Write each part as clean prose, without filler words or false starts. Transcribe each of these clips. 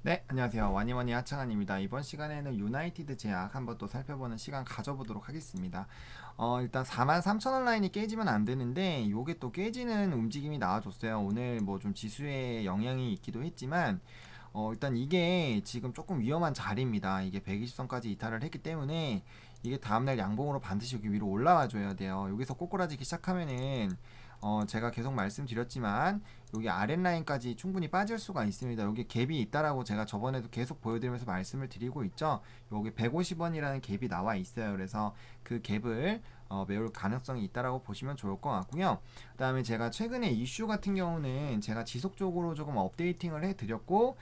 네, 안녕하세요. 와니와니 하창환입니다. 이번 시간에는 유나이티드 제약 한번 또 살펴보는 시간 가져보도록 하겠습니다. 일단 43,000원 라인이 깨지면 안 되는데 요게 또 깨지는 움직임이 나와줬어요. 오늘 뭐 좀 지수에 영향이 있기도 했지만 일단 이게 지금 조금 위험한 자리입니다. 이게 120선까지 이탈을 했기 때문에 이게 다음날 양봉으로 반드시 여기 위로 올라와 줘야 돼요. 여기서 꼬꾸라지기 시작하면은 제가 계속 말씀드렸지만 여기 아랫라인까지 충분히 빠질 수가 있습니다. 여기 갭이 있다라고 제가 저번에도 계속 보여드리면서 말씀을 드리고 있죠. 여기 150원이라는 갭이 나와 있어요. 그래서 그 갭을 메울 가능성이 있다라고 보시면 좋을 것 같고요. 그 다음에 제가 최근에 이슈 같은 경우는 제가 지속적으로 조금 업데이팅을 해드렸고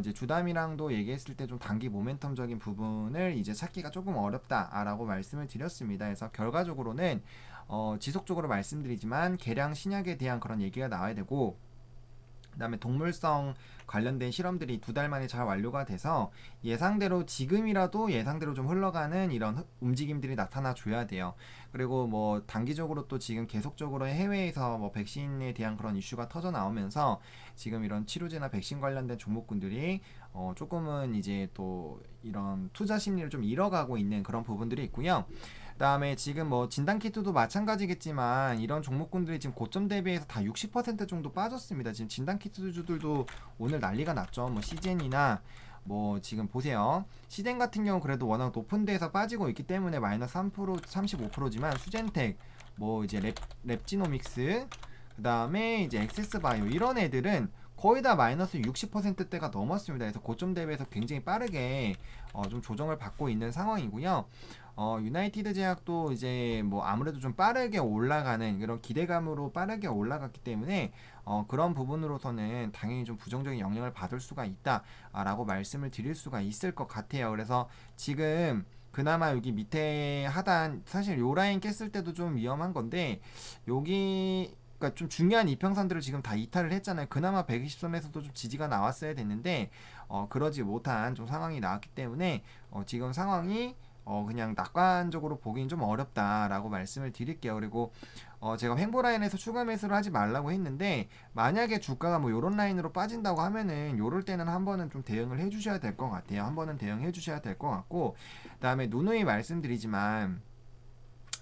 이제 주담이랑도 얘기했을 때 좀 단기 모멘텀적인 부분을 이제 찾기가 조금 어렵다라고 말씀을 드렸습니다. 그래서 결과적으로는 지속적으로 말씀드리지만 개량 신약에 대한 그런 얘기가 나와야 되고, 그 다음에 동물성 관련된 실험들이 2달 만에 잘 완료가 돼서 예상대로 지금이라도 예상대로 좀 흘러가는 이런 움직임들이 나타나 줘야 돼요. 그리고 뭐 단기적으로 또 지금 계속적으로 해외에서 뭐 백신에 대한 그런 이슈가 터져 나오면서 지금 이런 치료제나 백신 관련된 종목군들이 조금은 이제 또 이런 투자 심리를 좀 잃어가고 있는 그런 부분들이 있고요. 그다음에 지금 뭐 진단키트도 마찬가지겠지만 이런 종목군들이 지금 고점 대비해서 다 60% 정도 빠졌습니다. 지금 진단키트주들도 오늘 난리가 났죠. 뭐 시젠이나 뭐 지금 보세요. 시젠 같은 경우 그래도 워낙 높은 데에서 빠지고 있기 때문에 마이너스 3% 35%지만 수젠텍 뭐 이제 랩지노믹스 그다음에 이제 엑세스바이오 이런 애들은 거의 다 마이너스 60%대가 넘었습니다. 그래서 고점 대비해서 굉장히 빠르게 좀 조정을 받고 있는 상황이고요. 유나이티드 제약도 이제 뭐 아무래도 좀 빠르게 올라가는 그런 기대감으로 빠르게 올라갔기 때문에 그런 부분으로서는 당연히 좀 부정적인 영향을 받을 수가 있다라고 말씀을 드릴 수가 있을 것 같아요. 그래서 지금 그나마 여기 밑에 하단 사실 요 라인 깼을 때도 좀 위험한 건데 여기 그러니까 좀 중요한 이평선들을 지금 다 이탈을 했잖아요. 그나마 120선에서도 좀 지지가 나왔어야 됐는데 그러지 못한 좀 상황이 나왔기 때문에 지금 상황이 그냥 낙관적으로 보기는 좀 어렵다라고 말씀을 드릴게요. 그리고 제가 횡보 라인에서 추가 매수를 하지 말라고 했는데 만약에 주가가 뭐 요런 라인으로 빠진다고 하면은 요럴 때는 한 번은 좀 대응을 해주셔야 될 것 같아요. 한 번은 대응해 주셔야 될 것 같고 그다음에 누누이 말씀드리지만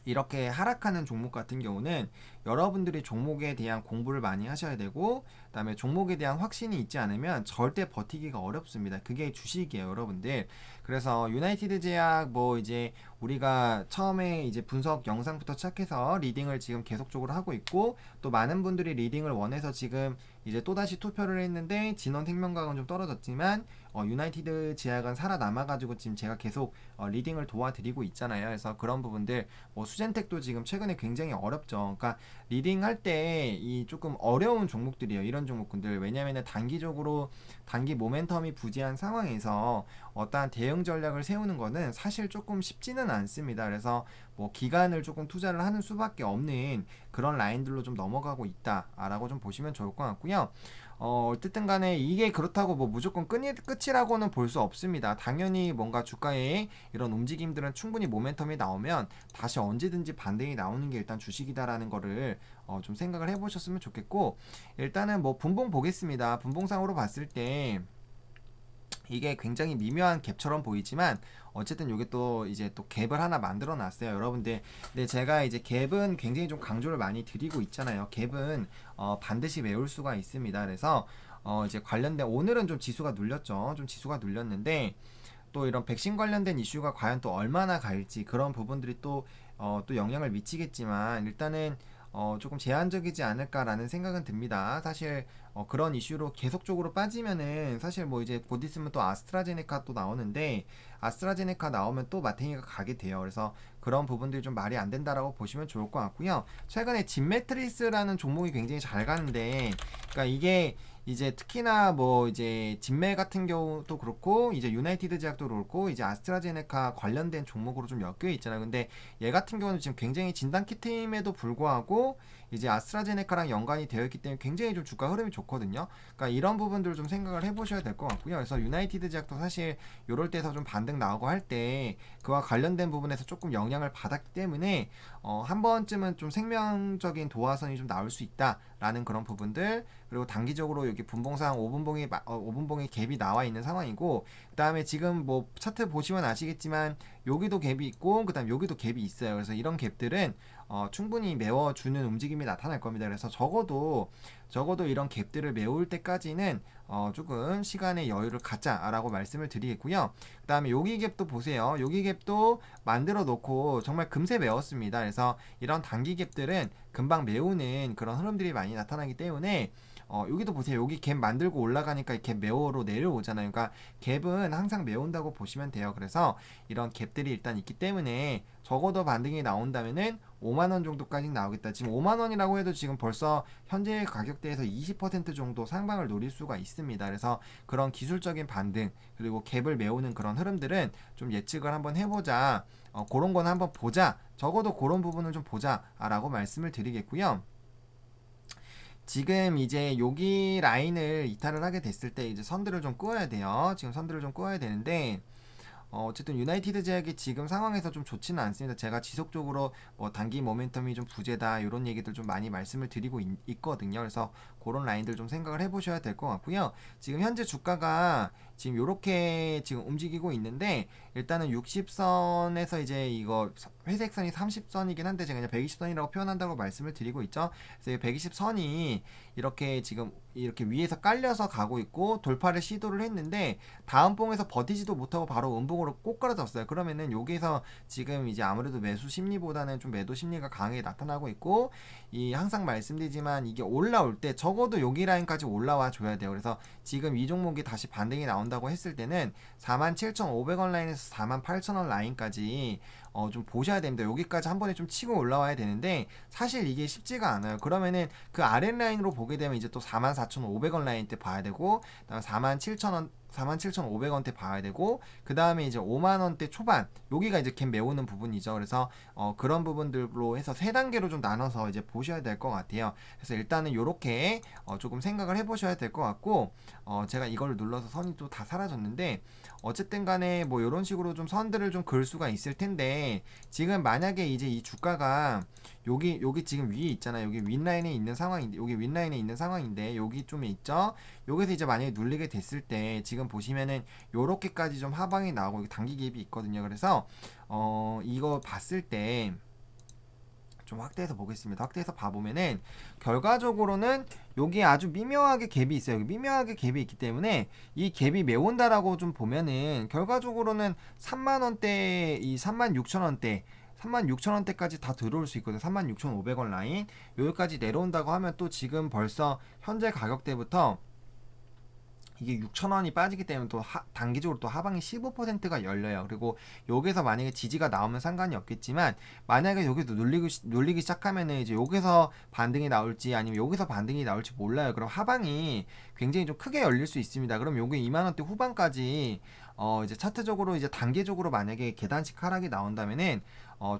이렇게 하락하는 종목 같은 경우는 여러분들이 종목에 대한 공부를 많이 하셔야 되고 그다음에 종목에 대한 확신이 있지 않으면 절대 버티기가 어렵습니다. 그게 주식이에요, 여러분들. 그래서 유나이티드 제약 뭐 이제 우리가 처음에 이제 분석 영상부터 시작해서 리딩을 지금 계속적으로 하고 있고 또 많은 분들이 리딩을 원해서 지금 이제 또다시 투표를 했는데 진원생명과는 좀 떨어졌지만 유나이티드 제약은 살아남아가지고 지금 제가 계속 리딩을 도와드리고 있잖아요. 그래서 그런 부분들 뭐 수젠텍도 지금 최근에 굉장히 어렵죠. 그러니까 리딩 할 때 이 조금 어려운 종목들이에요. 이런 종목군들. 왜냐면은 단기적으로 단기 모멘텀이 부재한 상황에서 어떠한 대응 전략을 세우는 거는 사실 조금 쉽지는 않습니다. 그래서 뭐 기간을 조금 투자를 하는 수밖에 없는 그런 라인들로 좀 넘어가고 있다라고 좀 보시면 좋을 것 같고요. 어쨌든 간에 이게 그렇다고 뭐 무조건 끝이라고는 볼 수 없습니다. 당연히 뭔가 주가에 이런 움직임들은 충분히 모멘텀이 나오면 다시 언제든지 반등이 나오는 게 일단 주식이다라는 거를 좀 생각을 해보셨으면 좋겠고 일단은 뭐 분봉 보겠습니다. 분봉상으로 봤을 때 이게 굉장히 미묘한 갭처럼 보이지만 어쨌든 이게 또 이제 또 갭을 하나 만들어 놨어요 여러분들. 근데 제가 이제 갭은 굉장히 좀 강조를 많이 드리고 있잖아요. 갭은 반드시 메울 수가 있습니다. 그래서 이제 관련된 오늘은 좀 지수가 눌렸죠. 좀 지수가 눌렸는데 또 이런 백신 관련된 이슈가 과연 또 얼마나 갈지 그런 부분들이 또 영향을 미치겠지만 일단은 조금 제한적이지 않을까라는 생각은 듭니다. 사실 그런 이슈로 계속적으로 빠지면은 사실 뭐 이제 곧 있으면 또 아스트라제네카 또 나오는데 아스트라제네카 나오면 또 마탱이가 가게 돼요. 그래서 그런 부분들이 좀 말이 안 된다라고 보시면 좋을 것 같고요. 최근에 진매트리스라는 종목이 굉장히 잘 가는데 그러니까 이게 이제 특히나 뭐 이제 진매 같은 경우도 그렇고 이제 유나이티드 제약도 그렇고 이제 아스트라제네카 관련된 종목으로 좀 엮여 있잖아요. 근데 얘 같은 경우는 지금 굉장히 진단 키트임에도 불구하고 이제 아스트라제네카랑 연관이 되어 있기 때문에 굉장히 좀 주가 흐름이 좋거든요. 그러니까 이런 부분들 좀 생각을 해보셔야 될 것 같고요. 그래서 유나이티드 제약도 사실 요럴 때서 좀 반등 나오고 할 때 그와 관련된 부분에서 조금 영향을 받았기 때문에 한 번쯤은 좀 생명적인 도화선이 좀 나올 수 있다라는 그런 부분들, 그리고 단기적으로 여기 분봉상 5분봉이 갭이 나와 있는 상황이고, 그 다음에 지금 뭐 차트 보시면 아시겠지만 여기도 갭이 있고 그 다음 여기도 갭이 있어요. 그래서 이런 갭들은 충분히 메워주는 움직임이 나타날 겁니다. 그래서 적어도 이런 갭들을 메울 때까지는 조금 시간의 여유를 갖자라고 말씀을 드리겠고요. 그 다음에 여기 갭도 보세요. 여기 갭도 만들어 놓고 정말 금세 메웠습니다. 그래서 이런 단기 갭들은 금방 메우는 그런 흐름들이 많이 나타나기 때문에 여기도 보세요. 여기 갭 만들고 올라가니까 갭 메워로 내려오잖아요. 그러니까 갭은 항상 메운다고 보시면 돼요. 그래서 이런 갭들이 일단 있기 때문에 적어도 반등이 나온다면은 5만원 정도까지 나오겠다. 지금 5만원이라고 해도 지금 벌써 현재 가격대에서 20% 정도 상방을 노릴 수가 있습니다. 그래서 그런 기술적인 반등, 그리고 갭을 메우는 그런 흐름들은 좀 예측을 한번 해보자. 그런 건 한번 보자. 적어도 그런 부분을 좀 보자라고 말씀을 드리겠고요. 지금 이제 여기 라인을 이탈을 하게 됐을 때 이제 선들을 좀 그어야 돼요. 지금 선들을 좀 그어야 되는데, 어쨌든 유나이티드 제약이 지금 상황에서 좀 좋지는 않습니다. 제가 지속적으로 뭐 단기 모멘텀이 좀 부재다 이런 얘기들 좀 많이 말씀을 드리고 있거든요. 그래서 그런 라인들 좀 생각을 해보셔야 될 것 같고요. 지금 현재 주가가 지금 이렇게 지금 움직이고 있는데, 일단은 60선에서 이제 이거 회색선이 30선이긴 한데 제가 그냥 120선이라고 표현한다고 말씀을 드리고 있죠. 그래서 120선이 이렇게 지금 이렇게 위에서 깔려서 가고 있고 돌파를 시도를 했는데 다음 봉에서 버티지도 못하고 바로 음봉으로 꼬꾸라졌어요. 그러면은 여기서 지금 이제 아무래도 매수 심리보다는 좀 매도 심리가 강하게 나타나고 있고, 이 항상 말씀드리지만 이게 올라올 때 적어도 여기 라인까지 올라와 줘야 돼요. 그래서 지금 이 종목이 다시 반등이 나온다고 했을 때는 47,500원 라인에서 48,000원 라인까지 좀 보셔야 됩니다. 여기까지 한 번에 좀 치고 올라와야 되는데 사실 이게 쉽지가 않아요. 그러면은 그 아랫 라인으로 보게 되면 이제 또 44,500원 라인 때 봐야 되고, 그다음 47,000원 47,500원대 봐야 되고, 그 다음에 이제 5만원대 초반 여기가 이제 갭 메우는 부분이죠. 그래서 그런 부분들로 해서 세 단계로 좀 나눠서 이제 보셔야 될 것 같아요. 그래서 일단은 요렇게 조금 생각을 해보셔야 될 것 같고, 제가 이걸 눌러서 선이 또 다 사라졌는데, 어쨌든 간에 뭐 이런 식으로 좀 선들을 좀 그을 수가 있을 텐데, 지금 만약에 이제 이 주가가 여기 지금 위에 있잖아요. 여기 윗라인에 있는 상황인데, 여기 윗라인에 있는 상황인데 여기 좀 있죠. 여기서 이제 만약에 눌리게 됐을 때 지금 보시면은 요렇게까지 좀 하방이 나오고 단기 갭이 있거든요. 그래서 이거 봤을 때 좀 확대해서 보겠습니다. 확대해서 봐보면은 결과적으로는 여기 아주 미묘하게 갭이 있어요. 여기 미묘하게 갭이 있기 때문에 이 갭이 메운다라고 좀 보면은 결과적으로는 3만원대, 이 36,000원대 36,000원대까지 다 들어올 수 있거든요. 36,500원 라인 여기까지 내려온다고 하면 또 지금 벌써 현재 가격대부터 이게 6,000원이 빠지기 때문에 또 단기적으로 또 하방이 15%가 열려요. 그리고 여기서 만약에 지지가 나오면 상관이 없겠지만, 만약에 여기서 눌리기 시작하면은 이제 여기서 반등이 나올지 아니면 여기서 반등이 나올지 몰라요. 그럼 하방이 굉장히 좀 크게 열릴 수 있습니다. 그럼 요게 2만원대 후반까지 이제 차트적으로 이제 단계적으로 만약에 계단식 하락이 나온다면은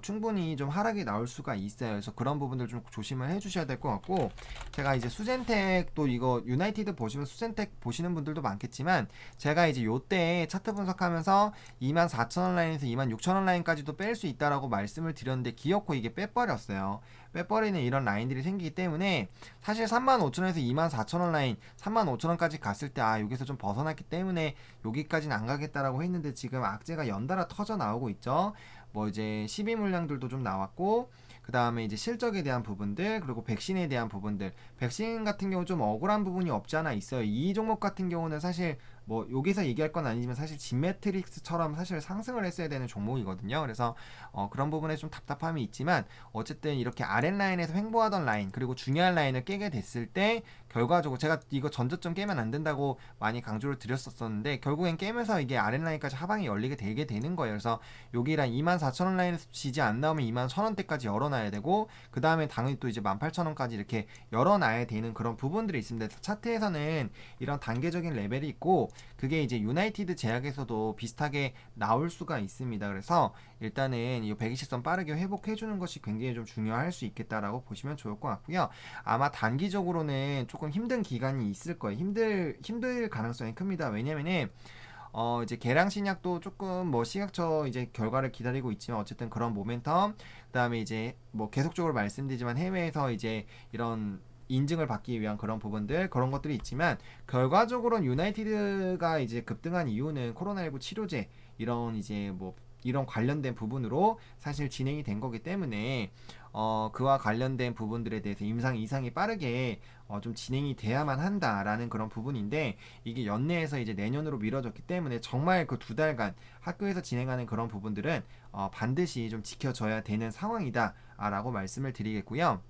충분히 좀 하락이 나올 수가 있어요. 그래서 그런 부분들 좀 조심을 해주셔야 될 것 같고, 제가 이제 수젠텍 또 이거 유나이티드 보시면 수젠텍 보시는 분들도 많겠지만, 제가 이제 요때 차트 분석하면서 24,000원 라인에서 26,000원 라인까지도 뺄 수 있다라고 말씀을 드렸는데 기어코 이게 빼버렸어요. 빼버리는 이런 라인들이 생기기 때문에 사실 35,000원에서 24,000원 라인 35,000원까지 갔을 때 여기서 좀 벗어났기 때문에 여기까지는 안 가겠다라고 했는데, 지금 악재가 연달아 터져 나오고 있죠. 뭐 이제 12 물량들도 좀 나왔고, 그 다음에 이제 실적에 대한 부분들, 그리고 백신에 대한 부분들. 백신 같은 경우 좀 억울한 부분이 없지 않아 있어요. 이 종목 같은 경우는 사실 뭐 여기서 얘기할 건 아니지만 사실 진매트릭스처럼 사실 상승을 했어야 되는 종목이거든요. 그래서 그런 부분에 좀 답답함이 있지만, 어쨌든 이렇게 아랫라인에서 횡보하던 라인, 그리고 중요한 라인을 깨게 됐을 때 결과적으로 제가 이거 전저점 깨면 안 된다고 많이 강조를 드렸었는데, 결국엔 깨면서 이게 아랫라인까지 하방이 열리게 되게 되는 거예요. 그래서 여기랑 24,000원 라인에서 지지 안 나오면 21,000원대까지 열어놔야 되고, 그 다음에 당연히 또 이제 18,000원까지 이렇게 열어놔야 되는 그런 부분들이 있습니다. 차트에서는 이런 단계적인 레벨이 있고, 그게 이제 유나이티드 제약에서도 비슷하게 나올 수가 있습니다. 그래서 일단은 이 120선 빠르게 회복해 주는 것이 굉장히 좀 중요할 수 있겠다라고 보시면 좋을 것 같고요. 아마 단기적으로는 조금 힘든 기간이 있을 거예요. 힘들 가능성이 큽니다. 왜냐면은 이제 계량 신약도 조금 뭐 시각처 이제 결과를 기다리고 있지만 어쨌든 그런 모멘텀, 그다음에 이제 뭐 계속적으로 말씀드리지만 해외에서 이제 이런 인증을 받기 위한 그런 부분들, 그런 것들이 있지만 결과적으로는 유나이티드가 이제 급등한 이유는 코로나19 치료제 이런 이제 뭐 이런 관련된 부분으로 사실 진행이 된 거기 때문에 그와 관련된 부분들에 대해서 임상 이상이 빠르게 좀 진행이 돼야만 한다라는 그런 부분인데, 이게 연내에서 이제 내년으로 미뤄졌기 때문에 정말 그 2달간 학교에서 진행하는 그런 부분들은 반드시 좀 지켜져야 되는 상황이다라고 말씀을 드리겠고요.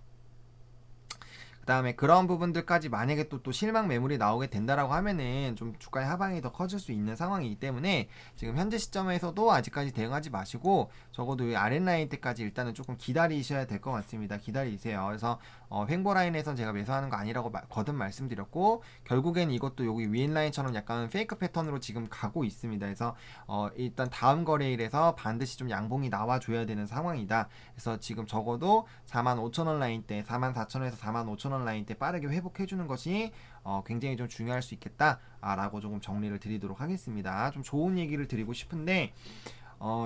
그 다음에 그런 부분들까지 만약에 또 실망 매물이 나오게 된다라고 하면은 좀 주가의 하방이 더 커질 수 있는 상황이기 때문에 지금 현재 시점에서도 아직까지 대응하지 마시고 적어도 이 아랫라인 때까지 일단은 조금 기다리셔야 될 것 같습니다. 기다리세요. 그래서 횡보 라인에선 제가 매수하는 거 아니라고 거듭 말씀드렸고, 결국엔 이것도 여기 위엔 라인처럼 약간 페이크 패턴으로 지금 가고 있습니다. 그래서 일단 다음 거래일에서 반드시 좀 양봉이 나와줘야 되는 상황이다. 그래서 지금 적어도 45,000원 라인 때 44,000원에서 45,000원 라인 때 빠르게 회복해주는 것이 굉장히 좀 중요할 수 있겠다라고 조금 정리를 드리도록 하겠습니다. 좀 좋은 얘기를 드리고 싶은데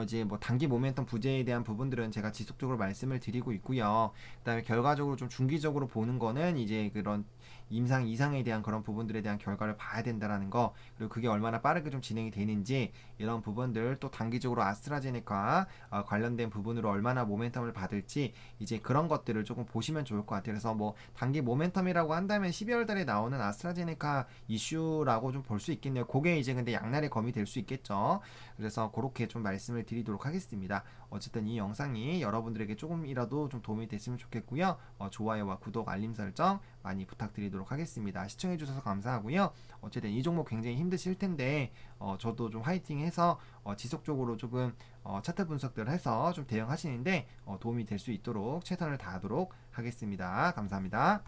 이제 뭐 단기 모멘텀 부재에 대한 부분들은 제가 지속적으로 말씀을 드리고 있고요. 그다음에 결과적으로 좀 중기적으로 보는 거는 이제 그런 임상 이상에 대한 그런 부분들에 대한 결과를 봐야 된다라는 거, 그리고 그게 얼마나 빠르게 좀 진행이 되는지 이런 부분들, 또 단기적으로 아스트라제네카 관련된 부분으로 얼마나 모멘텀을 받을지 이제 그런 것들을 조금 보시면 좋을 것 같아요. 그래서 뭐 단기 모멘텀이라고 한다면 12월 달에 나오는 아스트라제네카 이슈라고 좀 볼 수 있겠네요. 그게 이제 근데 양날의 검이 될 수 있겠죠. 그래서 그렇게 좀 말씀을 드리도록 하겠습니다. 어쨌든 이 영상이 여러분들에게 조금이라도 좀 도움이 됐으면 좋겠고요. 좋아요와 구독, 알림 설정 많이 부탁드리도록 하겠습니다. 시청해주셔서 감사하고요. 어쨌든 이 종목 굉장히 힘드실 텐데 저도 좀 화이팅해서 지속적으로 조금 차트 분석들 해서 좀 대응하시는데 도움이 될 수 있도록 최선을 다하도록 하겠습니다. 감사합니다.